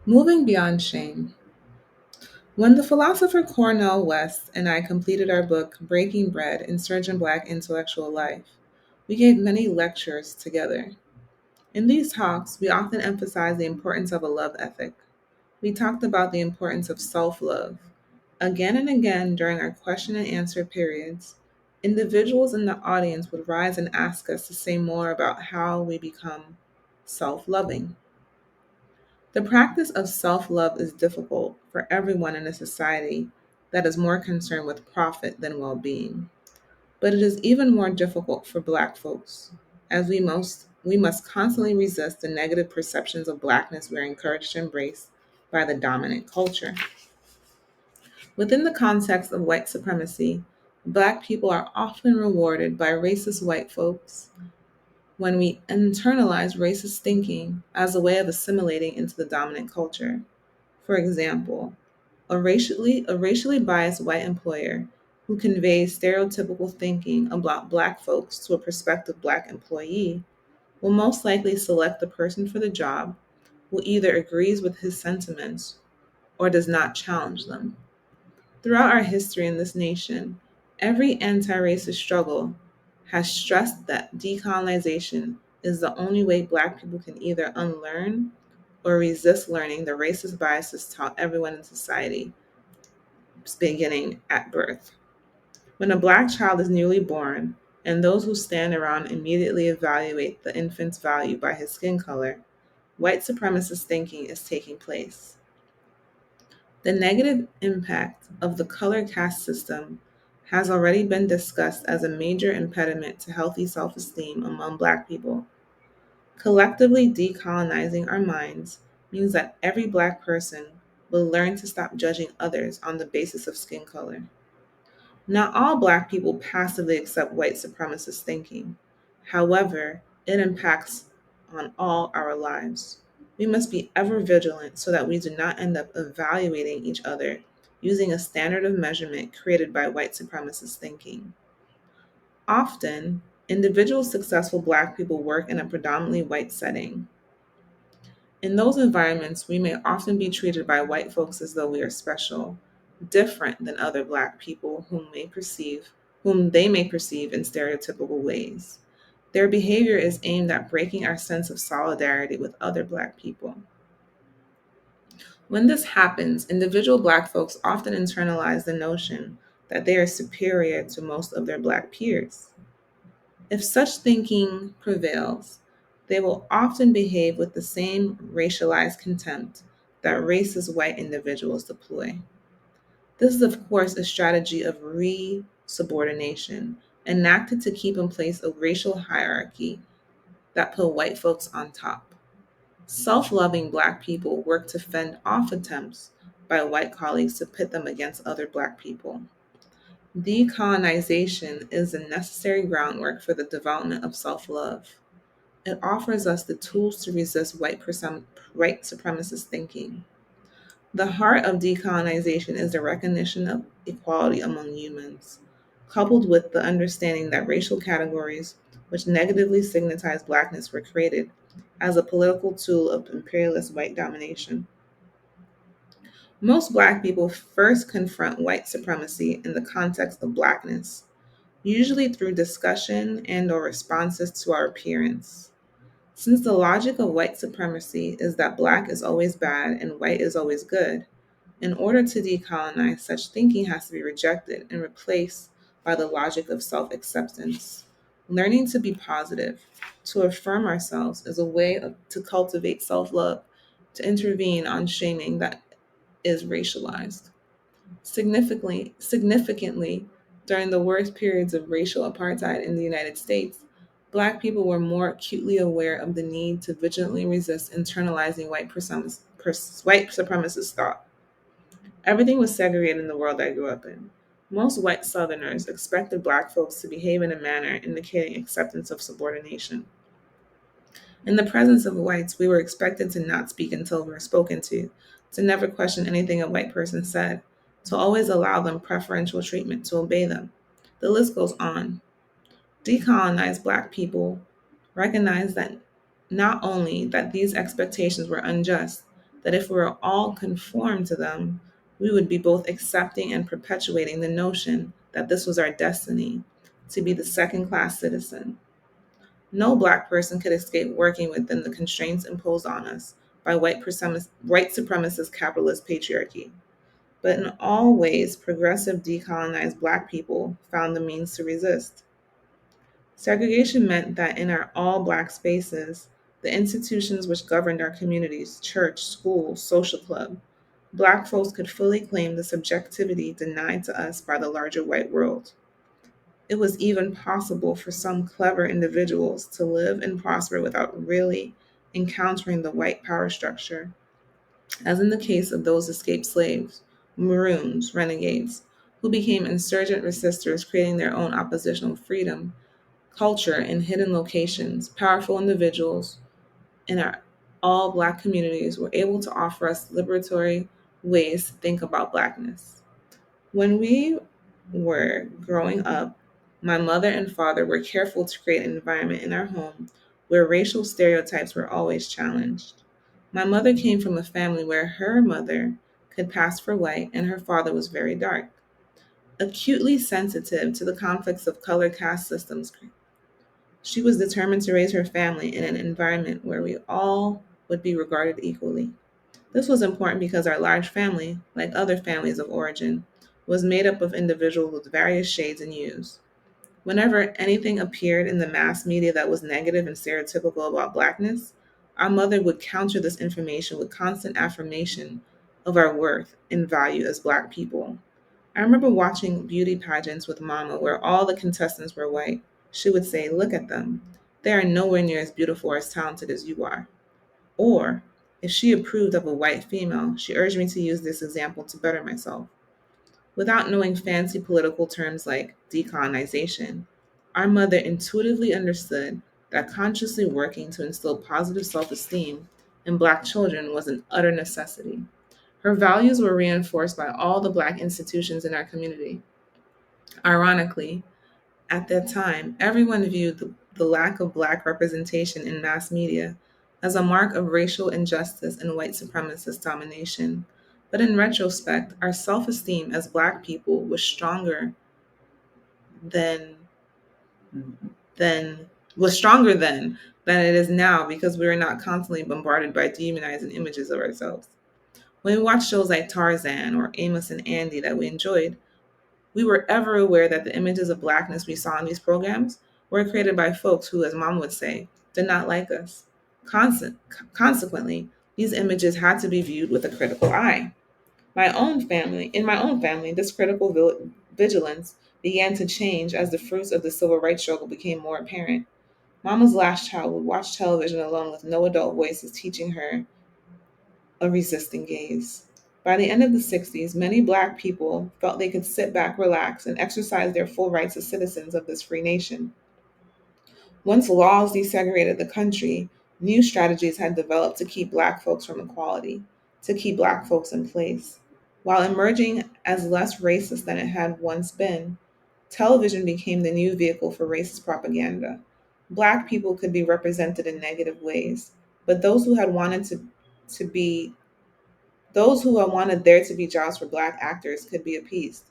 Moving beyond shame. When the philosopher Cornel West and I completed our book, Breaking Bread Insurgent Black Intellectual Life, we gave many lectures together. In these talks, we often emphasized the importance of a love ethic. We talked about the importance of self love. Again and again during our question and answer periods, individuals in the audience would rise and ask us to say more about how we become self loving. The practice of self love is difficult for everyone in a society that is more concerned with profit than well being. But it is even more difficult for Black folks, as we must constantly resist the negative perceptions of Blackness we're encouraged to embrace by the dominant culture. Within the context of white supremacy, Black people are often rewarded by racist white folks when we internalize racist thinking as a way of assimilating into the dominant culture. For example, a racially biased white employer who conveys stereotypical thinking about Black folks to a prospective Black employee will most likely select the person for the job who either agrees with his sentiments or does not challenge them. Throughout our history in this nation, every anti racist struggle has stressed that decolonization is the only way Black people can either unlearn or resist learning the racist biases taught everyone in society beginning at birth. When a Black child is newly born, and those who stand around immediately evaluate the infant's value by his skin color, white supremacist thinking is taking place. The negative impact of the color caste system has already been discussed as a major impediment to healthy self esteem among Black people. Collectively decolonizing our minds means that every Black person will learn to stop judging others on the basis of skin color. Not all Black people passively accept white supremacist thinking. However, it impacts on all our lives. We must be ever vigilant so that we do not end up evaluating each other using a standard of measurement created by white supremacist thinking. Often, individual successful Black people work in a predominantly white setting. In those environments, we may often be treated by white folks as though we are special, different than other Black people whom they may perceive in stereotypical ways. Their behavior is aimed at breaking our sense of solidarity with other Black people. When this happens, individual Black folks often internalize the notion that they are superior to most of their Black peers. If such thinking prevails, they will often behave with the same racialized contempt that racist white individuals deploy. This is, of course, a strategy of re subordination enacted to keep in place a racial hierarchy that put white folks on top. Self loving Black people work to fend off attempts by white colleagues to pit them against other Black people. Decolonization is a necessary groundwork for the development of self love. It offers us the tools to resist white supremacist thinking. The heart of decolonization is the recognition of equality among humans, coupled with the understanding that racial categories, which negatively stigmatize Blackness, were created as a political tool of imperialist white domination. Most Black people first confront white supremacy in the context of Blackness, usually through discussion and or responses to our appearance. Since the logic of white supremacy is that Black is always bad and white is always good, in order to decolonize, such thinking has to be rejected and replaced by the logic of self acceptance. Learning to be positive, to affirm ourselves, is a way to cultivate self love, to intervene on shaming that is racialized. Significantly, during the worst periods of racial apartheid in the United States, Black people were more acutely aware of the need to vigilantly resist internalizing white supremacist thought. Everything was segregated in the world I grew up in. Most white Southerners expected Black folks to behave in a manner indicating acceptance of subordination. In the presence of whites, we were expected to not speak until we were spoken to never question anything a white person said, to always allow them preferential treatment, to obey them. The list goes on. Decolonized Black people recognize that not only that these expectations were unjust, that if we were all conformed to them, we would be both accepting and perpetuating the notion that this was our destiny, to be the second class citizen. No Black person could escape working within the constraints imposed on us by white supremacist capitalist patriarchy. But in all ways, progressive decolonized Black people found the means to resist. Segregation meant that in our all Black spaces, the institutions which governed our communities, church, school, social club, Black folks could fully claim the subjectivity denied to us by the larger white world. It was even possible for some clever individuals to live and prosper without really encountering the white power structure, as in the case of those escaped slaves, Maroons, renegades, who became insurgent resistors, creating their own oppositional freedom, culture in hidden locations. Powerful individuals in our all Black communities were able to offer us liberatory ways to think about Blackness. When we were growing up, my mother and father were careful to create an environment in our home where racial stereotypes were always challenged. My mother came from a family where her mother could pass for white and her father was very dark. Acutely sensitive to the conflicts of color caste systems, she was determined to raise her family in an environment where we all would be regarded equally. This was important because our large family, like other families of origin, was made up of individuals with various shades and hues. Whenever anything appeared in the mass media that was negative and stereotypical about Blackness, our mother would counter this information with constant affirmation of our worth and value as Black people. I remember watching beauty pageants with Mama where all the contestants were white. She would say, "Look at them. They are nowhere near as beautiful or as talented as you are." Or, if she approved of a white female, she urged me to use this example to better myself. Without knowing fancy political terms like decolonization, our mother intuitively understood that consciously working to instill positive self esteem in Black children was an utter necessity. Her values were reinforced by all the Black institutions in our community. Ironically, at that time, everyone viewed the lack of Black representation in mass media as a mark of racial injustice and white supremacist domination. But in retrospect, our self esteem as Black people was than than stronger than it is now because we were not constantly bombarded by demonizing images of ourselves. When we watched shows like Tarzan or Amos and Andy that we enjoyed, we were ever aware that the images of Blackness we saw in these programs were created by folks who, as Mom would say, did not like us. Consequently, these images had to be viewed with a critical eye. In my own family, this critical vigilance began to change as the fruits of the civil rights struggle became more apparent. Mama's last child would watch television alone with no adult voices teaching her a resisting gaze. By the end of the 60s, many Black people felt they could sit back, relax, and exercise their full rights as citizens of this free nation. Once laws desegregated the country, new strategies had developed to keep Black folks from equality, to keep Black folks in place. While emerging as less racist than it had once been, television became the new vehicle for racist propaganda. Black people could be represented in negative ways, but to be those who had wanted there to be jobs for Black actors could be appeased.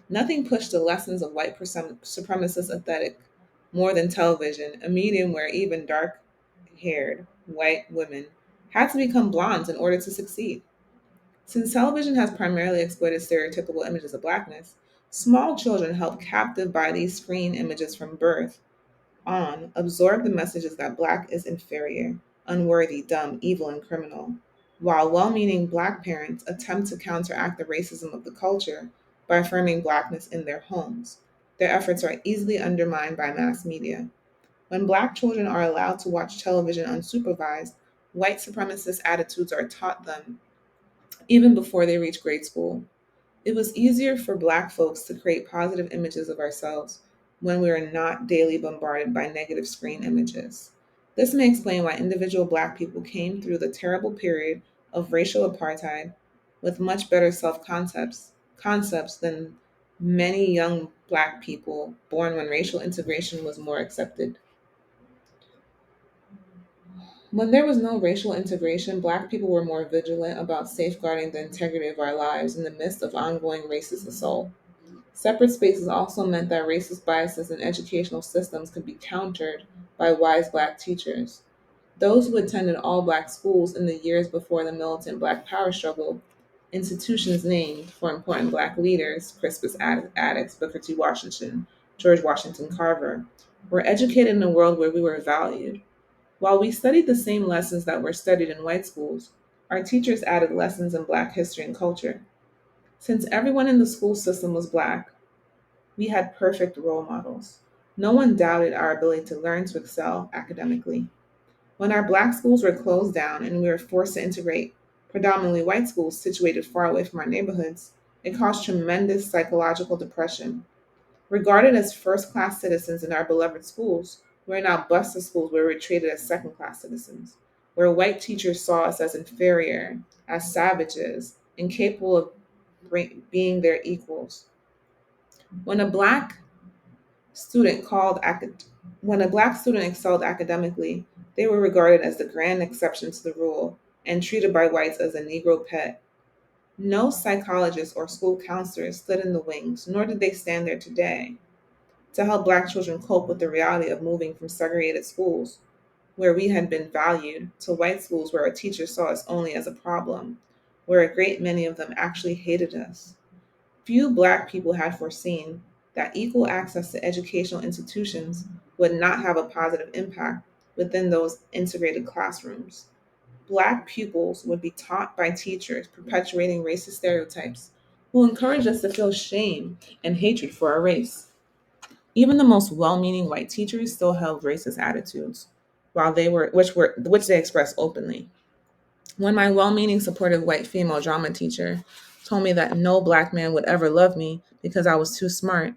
Nothing pushed the lessons of white supremacist aesthetic more than television, a medium where even dark haired white women had to become blondes in order to succeed. Since television has primarily exploited stereotypical images of Blackness, small children held captive by these screen images from birth on absorb the messages that Black is inferior, unworthy, dumb, evil, and criminal, while well meaning Black parents attempt to counteract the racism of the culture by affirming Blackness in their homes. Their efforts are easily undermined by mass media. When Black children are allowed to watch television unsupervised, white supremacist attitudes are taught them even before they reach grade school. It was easier for Black folks to create positive images of ourselves when we are not daily bombarded by negative screen images. This may explain why individual Black people came through the terrible period of racial apartheid with much better self concepts than many young Black people born when racial integration was more accepted. When there was no racial integration, Black people were more vigilant about safeguarding the integrity of our lives in the midst of ongoing racist assault. Separate spaces also meant that racist biases in educational systems could be countered by wise Black teachers. Those who attended all Black schools in the years before the militant Black power struggle, institutions named for important Black leaders, Crispus Attucks, Booker T. Washington, George Washington Carver, were educated in a world where we were valued. While we studied the same lessons that were studied in white schools, our teachers added lessons in Black history and culture. Since everyone in the school system was Black, we had perfect role models. No one doubted our ability to learn to excel academically. When our Black schools were closed down and we were forced to integrate predominantly white schools situated far away from our neighborhoods, it caused tremendous psychological depression. Regarded as first class citizens in our beloved schools, we're now bused to schools where we're treated as second class citizens, where white teachers saw us as inferior, as savages, incapable of being their equals. When a black student called acad- when a black student excelled academically, they were regarded as the grand exception to the rule and treated by whites as a Negro pet. No psychologists or school counselors stood in the wings, nor did they stand there today to help Black children cope with the reality of moving from segregated schools, where we had been valued, to white schools where our teachers saw us only as a problem, where a great many of them actually hated us. Few Black people had foreseen that equal access to educational institutions would not have a positive impact within those integrated classrooms. Black pupils would be taught by teachers perpetuating racist stereotypes who encouraged us to feel shame and hatred for our race. Even the most well-meaning white teachers still held racist attitudes, which they expressed openly. When my well-meaning supportive white female drama teacher told me that no Black man would ever love me because I was too smart,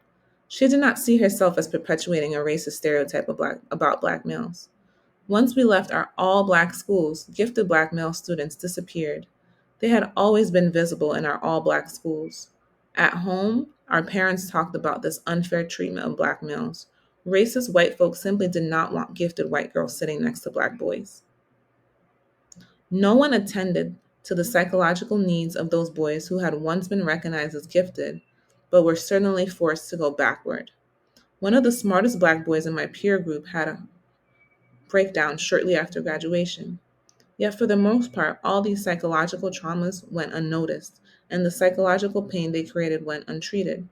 she did not see herself as perpetuating a racist stereotype about Black males. Once we left our all Black schools, gifted Black male students disappeared. They had always been visible in our all Black schools. At home, our parents talked about this unfair treatment of Black males. Racist white folks simply did not want gifted white girls sitting next to Black boys. No one attended to the psychological needs of those boys who had once been recognized as gifted, but were certainly forced to go backward. One of the smartest Black boys in my peer group had a breakdown shortly after graduation. Yet, for the most part, all these psychological traumas went unnoticed, and the psychological pain they created went untreated.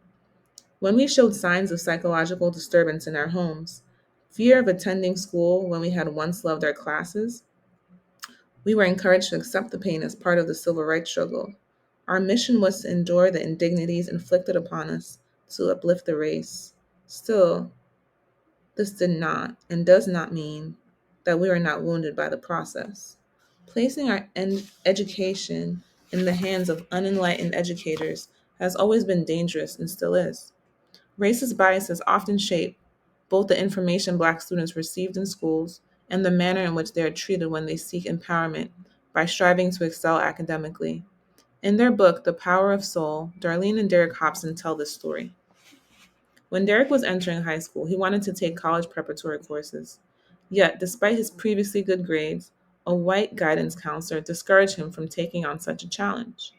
When we showed signs of psychological disturbance in our homes, fear of attending school when we had once loved our classes, we were encouraged to accept the pain as part of the civil rights struggle. Our mission was to endure the indignities inflicted upon us to uplift the race. Still, this did not and does not mean that we are not wounded by the process. Placing our education in the hands of unenlightened educators has always been dangerous and still is. Racist biases often shape both the information Black students received in schools and the manner in which they are treated when they seek empowerment by striving to excel academically. In their book, The Power of Soul, Darlene and Derek Hobson tell this story. When Derek was entering high school, he wanted to take college preparatory courses. Yet, despite his previously good grades, a white guidance counselor discouraged him from taking on such a challenge.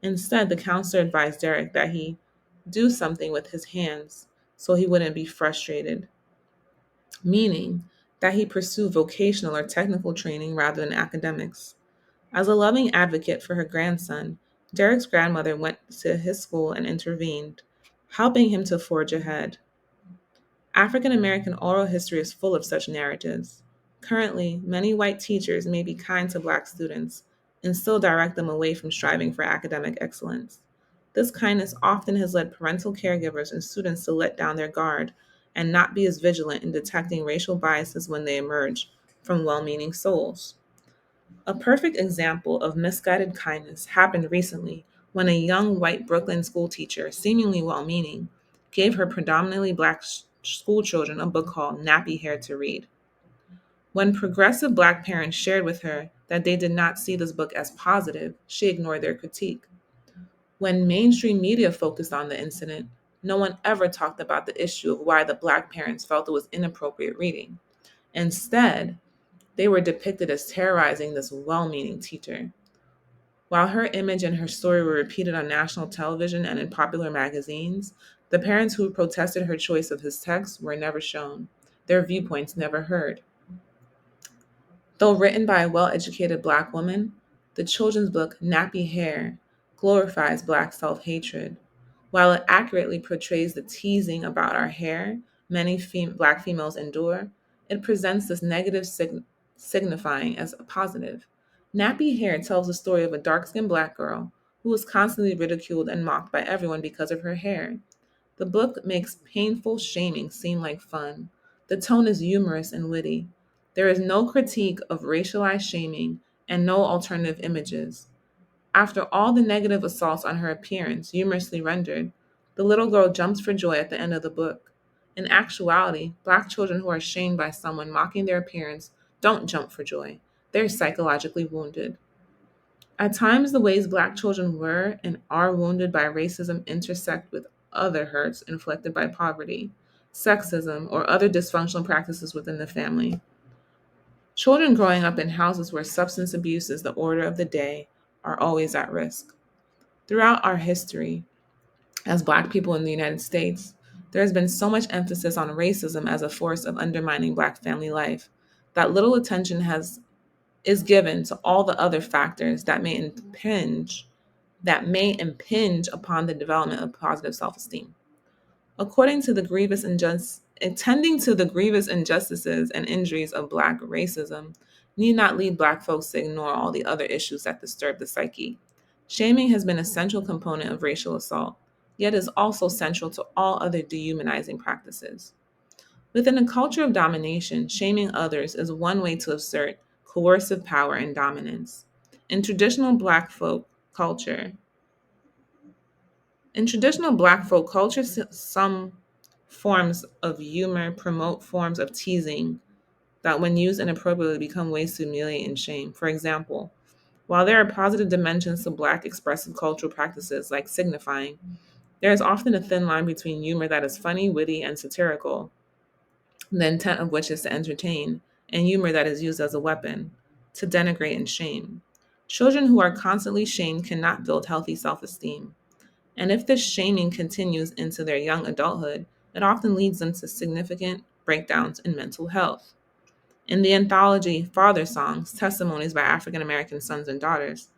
Instead, the counselor advised Derek that he do something with his hands so he wouldn't be frustrated, meaning that he pursue vocational or technical training rather than academics. As a loving advocate for her grandson, Derek's grandmother went to his school and intervened, helping him to forge ahead. African American oral history is full of such narratives. Currently, many white teachers may be kind to Black students and still direct them away from striving for academic excellence. This kindness often has led parental caregivers and students to let down their guard and not be as vigilant in detecting racial biases when they emerge from well meaning souls. A perfect example of misguided kindness happened recently when a young white Brooklyn school teacher, seemingly well meaning, gave her predominantly Black school children a book called Nappy Hair to read. When progressive Black parents shared with her that they did not see this book as positive, she ignored their critique. When mainstream media focused on the incident, no one ever talked about the issue of why the Black parents felt it was inappropriate reading. Instead, They were depicted as terrorizing this well meaning teacher. While her image and her story were repeated on national television and in popular magazines, the parents who protested her choice of his text were never shown, their viewpoints never heard. Though written by a well educated Black woman, the children's book Nappy Hair glorifies Black self hatred. While it accurately portrays the teasing about our hair many Black females endure, it presents this negative signifying as a positive. Nappy Hair tells the story of a dark skinned Black girl who was constantly ridiculed and mocked by everyone because of her hair. The book makes painful shaming seem like fun. The tone is humorous and witty. There is no critique of racialized shaming and no alternative images. After all the negative assaults on her appearance, humorously rendered, the little girl jumps for joy at the end of the book. In actuality, Black children who are shamed by someone mocking their appearance don't jump for joy. They're psychologically wounded. At times, the ways Black children were and are wounded by racism intersect with other hurts inflicted by poverty, sexism, or other dysfunctional practices within the family. Children growing up in houses where substance abuse is the order of the day are always at risk. Throughout our history, as Black people in the United States, there has been so much emphasis on racism as a force of undermining Black family life that little attention has is given to all the other factors that may impinge upon the development of positive self-esteem. According to the grievous injust Attending to the grievous injustices and injuries of Black racism need not lead Black folks to ignore all the other issues that disturb the psyche. Shaming has been a central component of racial assault, yet is also central to all other dehumanizing practices. Within a culture of domination, shaming others is one way to assert coercive power and dominance. In traditional Black folk culture, in traditional Black folk culture, some forms of humor promote forms of teasing that, when used inappropriately, become ways to humiliate and shame. For example, while there are positive dimensions to Black expressive cultural practices like signifying, there is often a thin line between humor that is funny, witty, and satirical, the intent of which is to entertain, and humor that is used as a weapon to denigrate and shame. Children who are constantly shamed cannot build healthy self esteem. And if this shaming continues into their young adulthood, it often leads them to significant breakdowns in mental health. In the anthology Father Songs Testimonies by African American Sons and Daughters,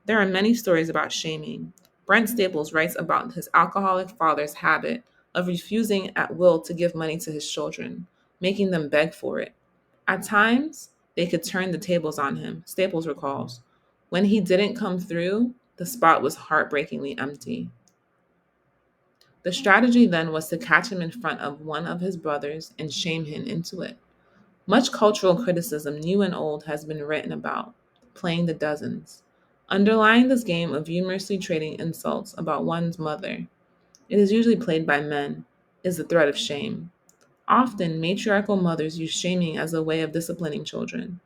there are many stories about shaming. Brent Staples writes about his alcoholic father's habit of refusing at will to give money to his children, making them beg for it. At times, they could turn the tables on him, Staples recalls. When he didn't come through, the spot was heartbreakingly empty. The strategy then was to catch him in front of one of his brothers and shame him into it. Much cultural criticism, new and old, has been written about playing the dozens. Underlying this game of humorously trading insults about one's mother, it is usually played by men, is the threat of shame. Often, matriarchal mothers use shaming as a way of disciplining children.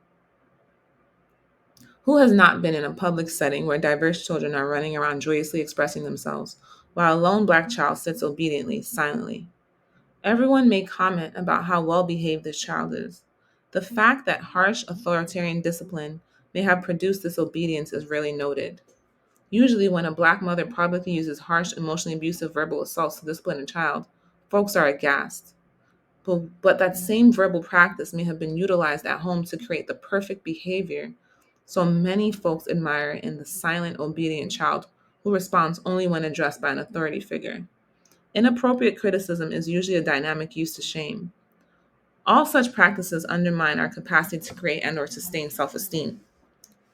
Who has not been in a public setting where diverse children are running around joyously expressing themselves, while a lone Black child sits obediently, silently? Everyone may comment about how well behaved this child is. The fact that harsh authoritarian discipline may have produced this obedience is rarely noted. Usually, when a Black mother publicly uses harsh, emotionally abusive verbal assaults to discipline a child, folks are aghast. But that same verbal practice may have been utilized at home to create the perfect behavior. So many folks admire in the silent, obedient child who responds only when addressed by an authority figure. Inappropriate criticism is usually a dynamic used to shame. All such practices undermine our capacity to create and or sustain self-esteem.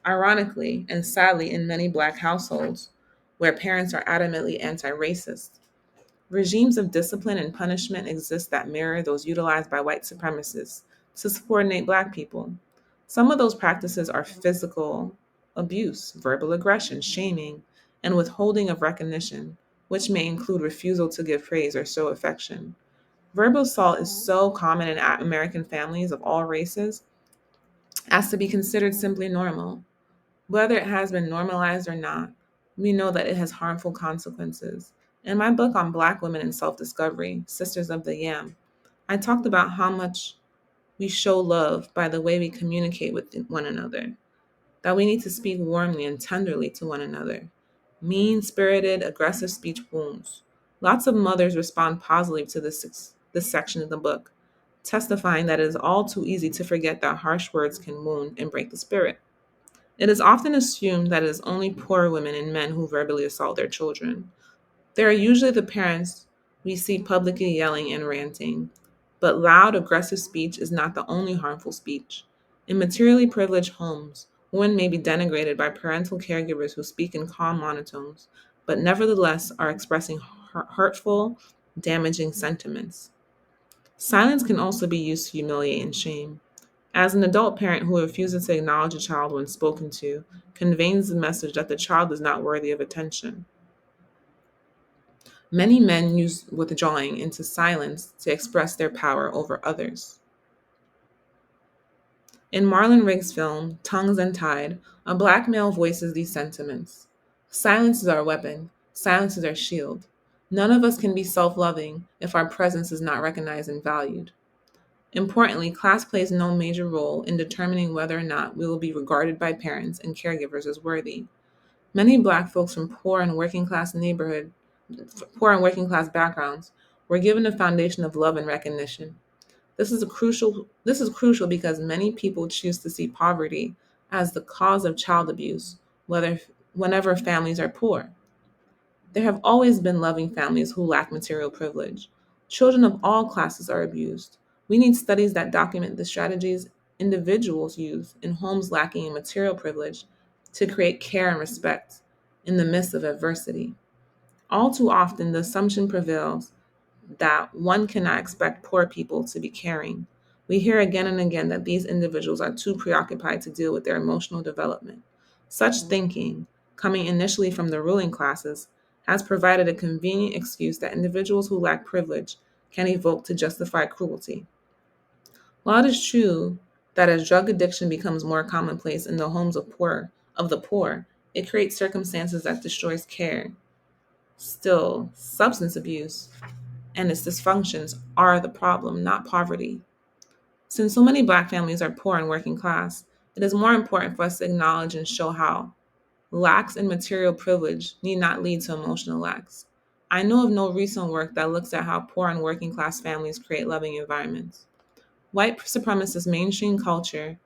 Ironically, and sadly, in many Black households where parents are adamantly anti-racist, regimes of discipline and punishment exist that mirror those utilized by white supremacists to subordinate Black people. Some of those practices are physical abuse, verbal aggression, shaming, and withholding of recognition, which may include refusal to give praise or show affection. Verbal assault is so common in American families of all races as to be considered simply normal. Whether it has been normalized or not, we know that it has harmful consequences. In my book on Black women and self discovery, Sisters of the Yam, I talked about how much we show love by the way we communicate with one another, that we need to speak warmly and tenderly to one another. Mean spirited, aggressive speech wounds. Lots of mothers respond positively to this section of the book, testifying that it is all too easy to forget that harsh words can wound and break the spirit. It is often assumed that it is only poor women and men who verbally assault their children. They are usually the parents we see publicly yelling and ranting. But loud, aggressive speech is not the only harmful speech. In materially privileged homes, women may be denigrated by parental caregivers who speak in calm monotones, but nevertheless are expressing hurtful, damaging sentiments. Silence can also be used to humiliate and shame. As an adult parent who refuses to acknowledge a child when spoken to, conveys the message that the child is not worthy of attention. Many men use withdrawing into silence to express their power over others. In Marlon Riggs' film, Tongues Untied, a black male voices these sentiments. Silence is our weapon. Silence is our shield. None of us can be self loving if our presence is not recognized and valued. Importantly, class plays no major role in determining whether or not we will be regarded by parents and caregivers as worthy. Many black folks from poor and working class backgrounds were given a foundation of love and recognition. This is crucial because many people choose to see poverty as the cause of child abuse, whenever families are poor. There have always been loving families who lack material privilege. Children of all classes are abused. We need studies that document the strategies individuals use in homes lacking in material privilege to create care and respect in the midst of adversity. All too often, the assumption prevails that one cannot expect poor people to be caring. We hear again and again that these individuals are too preoccupied to deal with their emotional development. Such thinking, coming initially from the ruling classes, has provided a convenient excuse that individuals who lack privilege can evoke to justify cruelty. While it is true that as drug addiction becomes more commonplace in the homes of the poor, it creates circumstances that destroys care. Still, substance abuse and its dysfunctions are the problem, not poverty. Since so many Black families are poor and working class, it is more important for us to acknowledge and show how lacks in material privilege need not lead to emotional lacks. I know of no recent work that looks at how poor and working class families create loving environments. White supremacist mainstream culture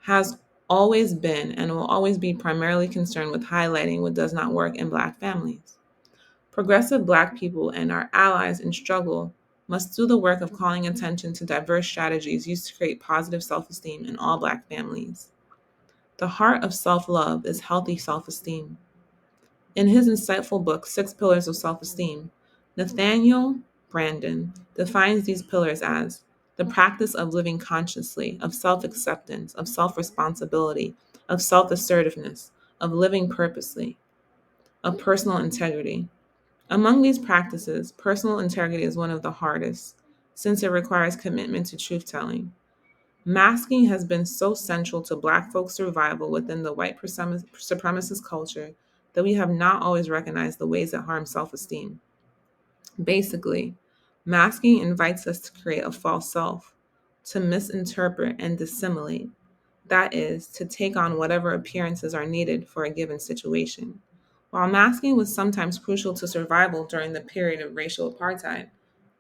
has always been and will always be primarily concerned with highlighting what does not work in Black families. Progressive Black people and our allies in struggle must do the work of calling attention to diverse strategies used to create positive self esteem in all Black families. The heart of self love is healthy self esteem. In his insightful book, Six Pillars of Self Esteem, Nathaniel Branden defines these pillars as the practice of living consciously, of self acceptance, of self responsibility, of self assertiveness, of living purposely, of personal integrity. Among these practices, personal integrity is one of the hardest, since it requires commitment to truth telling. Masking has been so central to Black folks' survival within the white supremacist culture that we have not always recognized the ways that harm self esteem. Basically, masking invites us to create a false self, to misinterpret and dissimulate. That is, to take on whatever appearances are needed for a given situation. While masking was sometimes crucial to survival during the period of racial apartheid,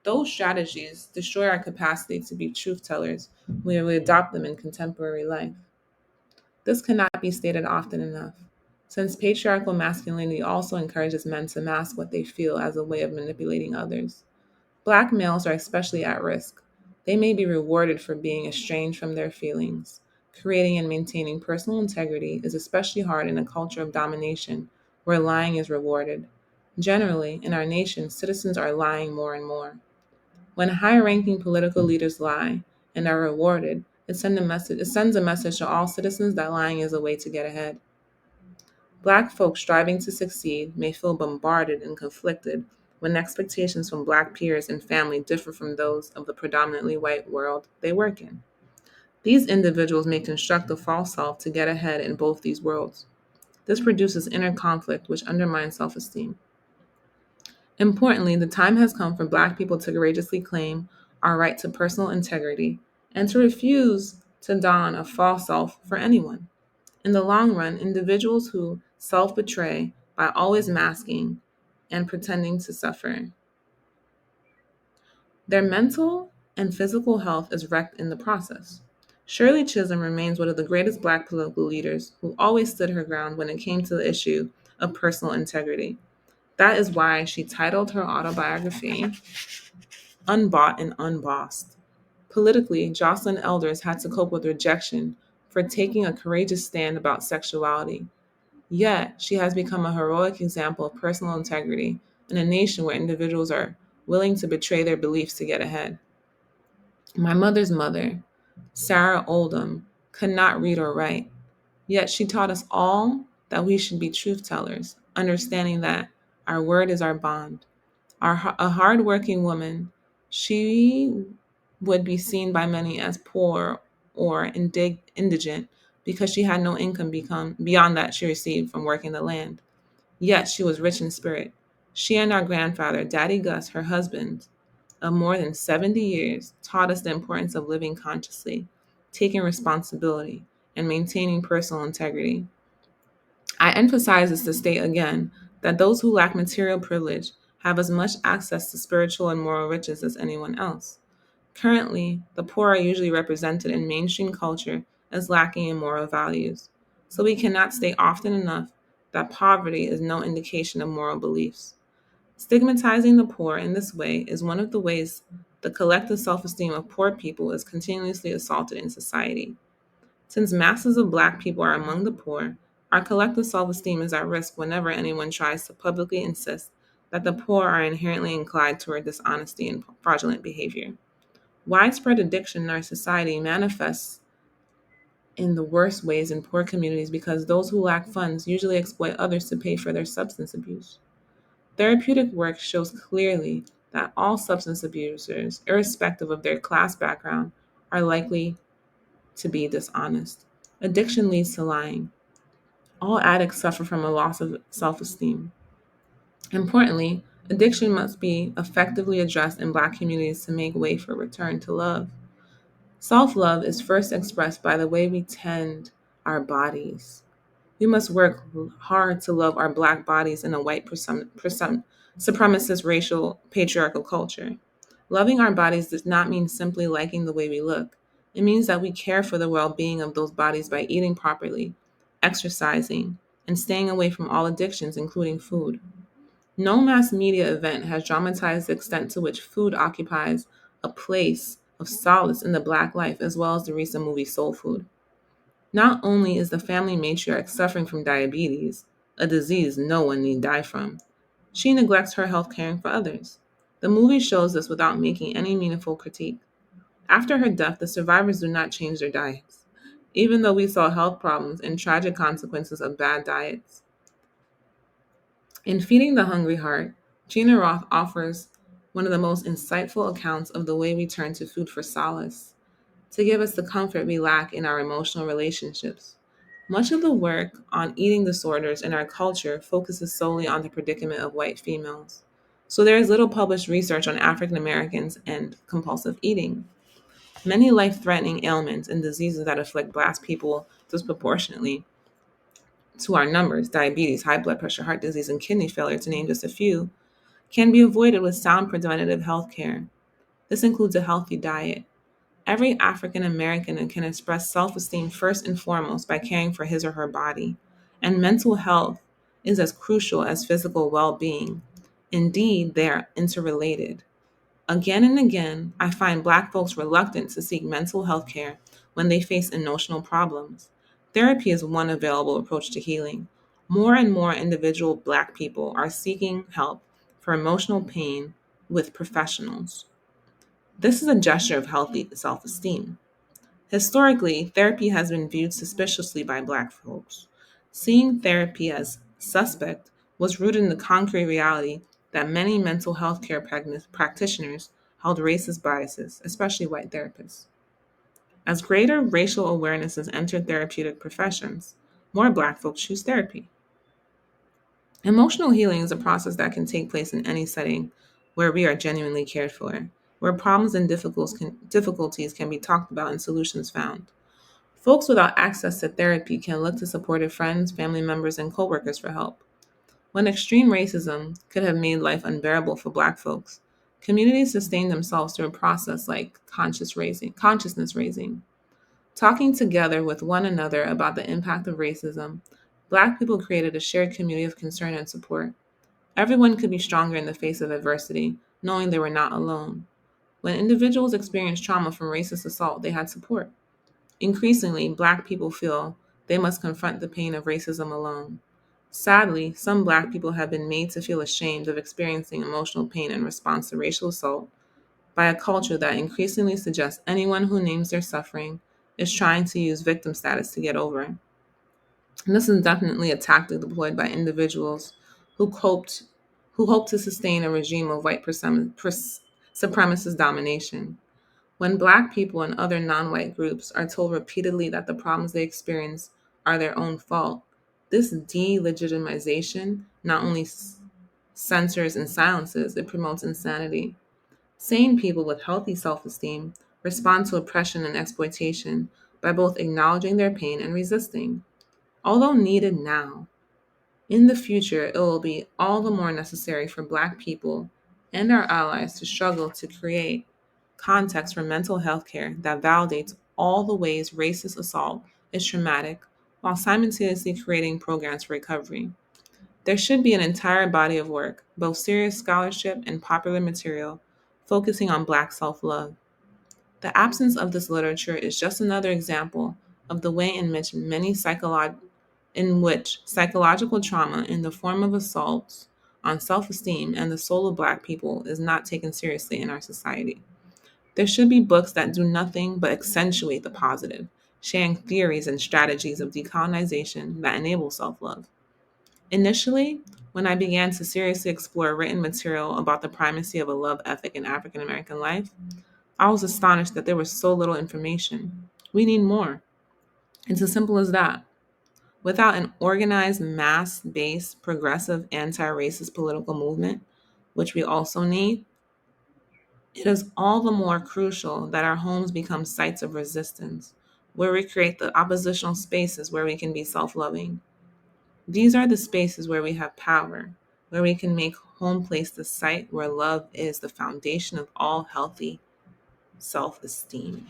those strategies destroy our capacity to be truth tellers when we adopt them in contemporary life. This cannot be stated often enough, since patriarchal masculinity also encourages men to mask what they feel as a way of manipulating others. Black males are especially at risk. They may be rewarded for being estranged from their feelings. Creating and maintaining personal integrity is especially hard in a culture of domination where lying is rewarded. Generally, in our nation, citizens are lying more and more. When high ranking political leaders lie and are rewarded, it sends a message to all citizens that lying is a way to get ahead. Black folks striving to succeed may feel bombarded and conflicted when expectations from Black peers and family differ from those of the predominantly white world they work in. These individuals may construct a false self to get ahead in both these worlds. This produces inner conflict, which undermines self esteem. Importantly, the time has come for Black people to courageously claim our right to personal integrity and to refuse to don a false self for anyone. In the long run, individuals who self betray by always masking and pretending to suffer, their mental and physical health is wrecked in the process. Shirley Chisholm remains one of the greatest Black political leaders who always stood her ground when it came to the issue of personal integrity. That is why she titled her autobiography Unbought and Unbossed. Politically, Jocelyn Elders had to cope with rejection for taking a courageous stand about sexuality. Yet, she has become a heroic example of personal integrity in a nation where individuals are willing to betray their beliefs to get ahead. My mother's mother, Sarah Oldham, could not read or write, yet she taught us all that we should be truth tellers, understanding that our word is our bond. A hardworking woman, she would be seen by many as poor or indigent because she had no income beyond that she received from working the land. Yet she was rich in spirit. She and our grandfather, Daddy Gus, her husband, of more than 70 years, taught us the importance of living consciously, taking responsibility, and maintaining personal integrity. I emphasize this to state again that those who lack material privilege have as much access to spiritual and moral riches as anyone else. Currently, the poor are usually represented in mainstream culture as lacking in moral values. So we cannot state often enough that poverty is no indication of moral beliefs. Stigmatizing the poor in this way is one of the ways the collective self esteem of poor people is continuously assaulted in society. Since masses of Black people are among the poor, our collective self esteem is at risk whenever anyone tries to publicly insist that the poor are inherently inclined toward dishonesty and fraudulent behavior. Widespread addiction in our society manifests in the worst ways in poor communities because those who lack funds usually exploit others to pay for their substance abuse. Therapeutic work shows clearly that all substance abusers, irrespective of their class background, are likely to be dishonest. Addiction leads to lying. All addicts suffer from a loss of self esteem. Importantly, addiction must be effectively addressed in Black communities to make way for return to love. Self love is first expressed by the way we tend our bodies. We must work hard to love our Black bodies in a white supremacist racial patriarchal culture. Loving our bodies does not mean simply liking the way we look. It means that we care for the well being of those bodies by eating properly, exercising, and staying away from all addictions, including food. No mass media event has dramatized the extent to which food occupies a place of solace in the Black life, as well as the recent movie Soul Food. Not only is the family matriarch suffering from diabetes, a disease no one need die from, she neglects her health caring for others. The movie shows this without making any meaningful critique. After her death, the survivors do not change their diets, even though we saw health problems and tragic consequences of bad diets. In Feeding the Hungry Heart, Gina Roth offers one of the most insightful accounts of the way we turn to food for solace, to give us the comfort we lack in our emotional relationships. Much of the work on eating disorders in our culture focuses solely on the predicament of white females. So there is little published research on African Americans and compulsive eating. Many life threatening ailments and diseases that afflict Black people disproportionately to our numbers, diabetes, high blood pressure, heart disease, and kidney failure, to name just a few, can be avoided with sound preventative health care. This includes a healthy diet. Every African American can express self esteem first and foremost by caring for his or her body, and mental health is as crucial as physical well being. Indeed, they are interrelated. Again and again, I find Black folks reluctant to seek mental health care when they face emotional problems. Therapy is one available approach to healing. More and more individual Black people are seeking help for emotional pain with professionals. This is a gesture of healthy self esteem. Historically, therapy has been viewed suspiciously by Black folks. Seeing therapy as suspect was rooted in the concrete reality that many mental health care practitioners held racist biases, especially white therapists. As greater racial awareness has entered therapeutic professions, more Black folks choose therapy. Emotional healing is a process that can take place in any setting where we are genuinely cared for. where problems and difficulties can be talked about and solutions found. Folks without access to therapy can look to supportive friends, family members, and coworkers for help. When extreme racism could have made life unbearable for Black folks, communities sustained themselves through a process like consciousness raising. Talking together with one another about the impact of racism, Black people created a shared community of concern and support. Everyone could be stronger in the face of adversity, knowing they were not alone. When individuals experienced trauma from racist assault, they had support. Increasingly, Black people feel they must confront the pain of racism alone. Sadly, some Black people have been made to feel ashamed of experiencing emotional pain in response to racial assault by a culture that increasingly suggests anyone who names their suffering is trying to use victim status to get over it. And this is definitely a tactic deployed by individuals who coped who hope to sustain a regime of supremacist domination. When Black people and other non white groups are told repeatedly that the problems they experience are their own fault, this delegitimization not only censors and silences, it promotes insanity. Sane people with healthy self esteem respond to oppression and exploitation by both acknowledging their pain and resisting. Although needed now, in the future, it will be all the more necessary for Black people and our allies to struggle to create context for mental health care that validates all the ways racist assault is traumatic while simultaneously creating programs for recovery. There should be an entire body of work, both serious scholarship and popular material, focusing on Black self love. The absence of this literature is just another example of the way in which psychological trauma in the form of assaults on self-esteem and the soul of Black people is not taken seriously in our society. There should be books that do nothing but accentuate the positive, sharing theories and strategies of decolonization that enable self-love. Initially, when I began to seriously explore written material about the primacy of a love ethic in African American life, I was astonished that there was so little information. We need more. It's as simple as that. Without an organized, mass based, progressive, anti racist political movement, which we also need, it is all the more crucial that our homes become sites of resistance, where we create the oppositional spaces where we can be self loving. These are the spaces where we have power, where we can make home place the site where love is the foundation of all healthy self esteem.